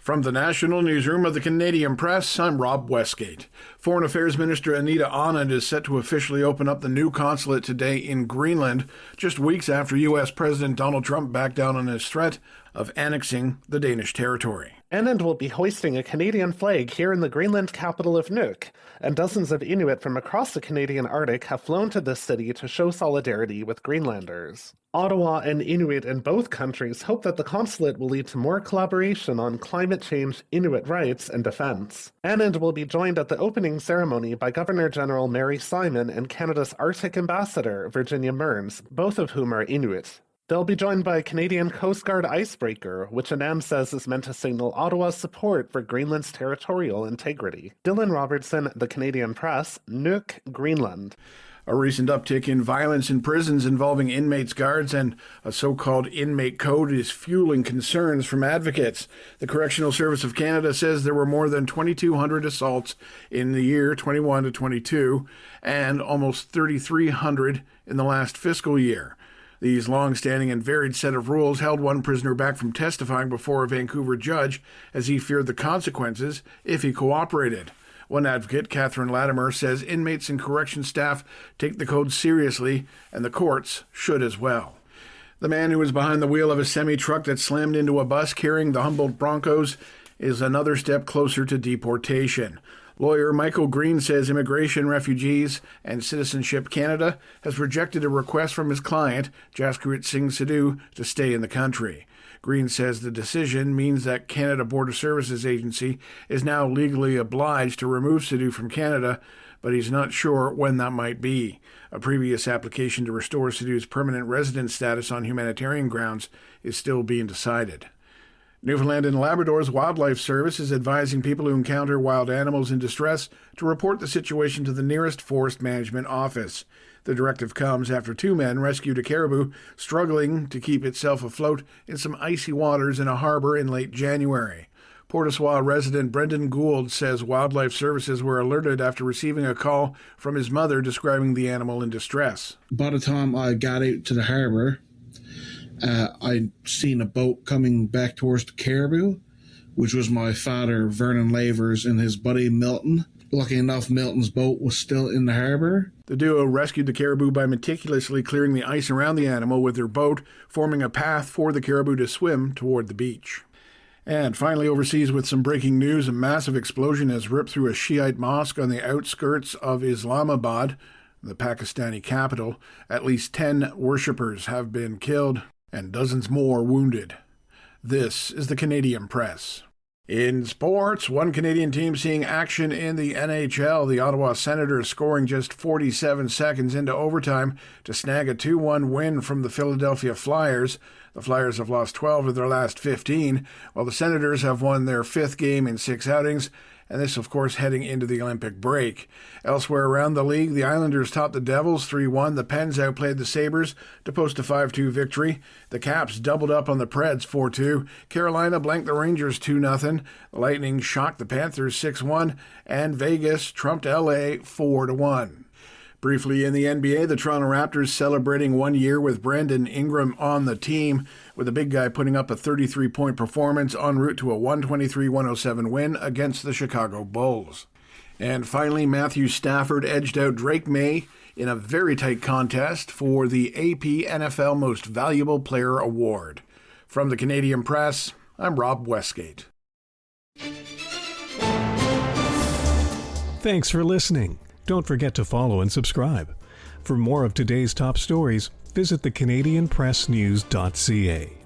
From the National Newsroom of the Canadian Press, I'm Rob Westgate. Foreign Affairs Minister Anita Anand is set to officially open up the new consulate today in Greenland, just weeks after U.S. President Donald Trump backed down on his threat of annexing the Danish territory. Anand will be hoisting a Canadian flag here in the Greenland capital of Nuuk, and dozens of Inuit from across the Canadian Arctic have flown to this city to show solidarity with Greenlanders. Ottawa and Inuit in both countries hope that the consulate will lead to more collaboration on climate change, Inuit rights, and defense. Anand will be joined at the opening ceremony by Governor-General Mary Simon and Canada's Arctic Ambassador, Virginia Mearns, both of whom are Inuit. They'll be joined by a Canadian Coast Guard icebreaker, which Anand says is meant to signal Ottawa's support for Greenland's territorial integrity. Dylan Robertson, The Canadian Press, Nuuk, Greenland. A recent uptick in violence in prisons involving inmates, guards, and a so-called inmate code is fueling concerns from advocates. The Correctional Service of Canada says there were more than 2,200 assaults in the year 21 to 22 and almost 3,300 in the last fiscal year. These long-standing and varied set of rules held one prisoner back from testifying before a Vancouver judge as he feared the consequences if he cooperated. One advocate, Catherine Latimer, says inmates and correction staff take the code seriously, and the courts should as well. The man who was behind the wheel of a semi-truck that slammed into a bus carrying the Humboldt Broncos is another step closer to deportation. Lawyer Michael Green says Immigration, Refugees, and Citizenship Canada has rejected a request from his client, Jaskirat Singh Sidhu, to stay in the country. Green says the decision means that Canada Border Services Agency is now legally obliged to remove Sidhu from Canada, but he's not sure when that might be. A previous application to restore Sidhu's permanent resident status on humanitarian grounds is still being decided. Newfoundland and Labrador's Wildlife Service is advising people who encounter wild animals in distress to report the situation to the nearest Forest Management Office. The directive comes after two men rescued a caribou struggling to keep itself afloat in some icy waters in a harbor in late January. Port au Soir resident Brendan Gould says Wildlife Services were alerted after receiving a call from his mother describing the animal in distress. By the time I got out to the harbor, I'd seen a boat coming back towards the caribou, which was my father, Vernon Lavers, and his buddy Milton. Lucky enough, Milton's boat was still in the harbor. The duo rescued the caribou by meticulously clearing the ice around the animal with their boat, forming a path for the caribou to swim toward the beach. And finally, overseas with some breaking news, a massive explosion has ripped through a Shiite mosque on the outskirts of Islamabad, the Pakistani capital. At least 10 worshippers have been killed and dozens more wounded. This is the Canadian Press. In sports, one Canadian team seeing action in the NHL, the Ottawa Senators scoring just 47 seconds into overtime to snag a 2-1 win from the Philadelphia Flyers. The Flyers have lost 12 of their last 15, while the Senators have won their fifth game in 6 outings, and this, of course, heading into the Olympic break. Elsewhere around the league, the Islanders topped the Devils 3-1. The Pens outplayed the Sabres to post a 5-2 victory. The Caps doubled up on the Preds 4-2. Carolina blanked the Rangers 2-0. The Lightning shocked the Panthers 6-1. And Vegas trumped LA 4-1. Briefly in the NBA, the Toronto Raptors celebrating 1 year with Brandon Ingram on the team, with the big guy putting up a 33-point performance en route to a 123-107 win against the Chicago Bulls. And finally, Matthew Stafford edged out Drake May in a very tight contest for the AP NFL Most Valuable Player Award. From the Canadian Press, I'm Rob Westgate. Thanks for listening. Don't forget to follow and subscribe. For more of today's top stories, visit thecanadianpressnews.ca.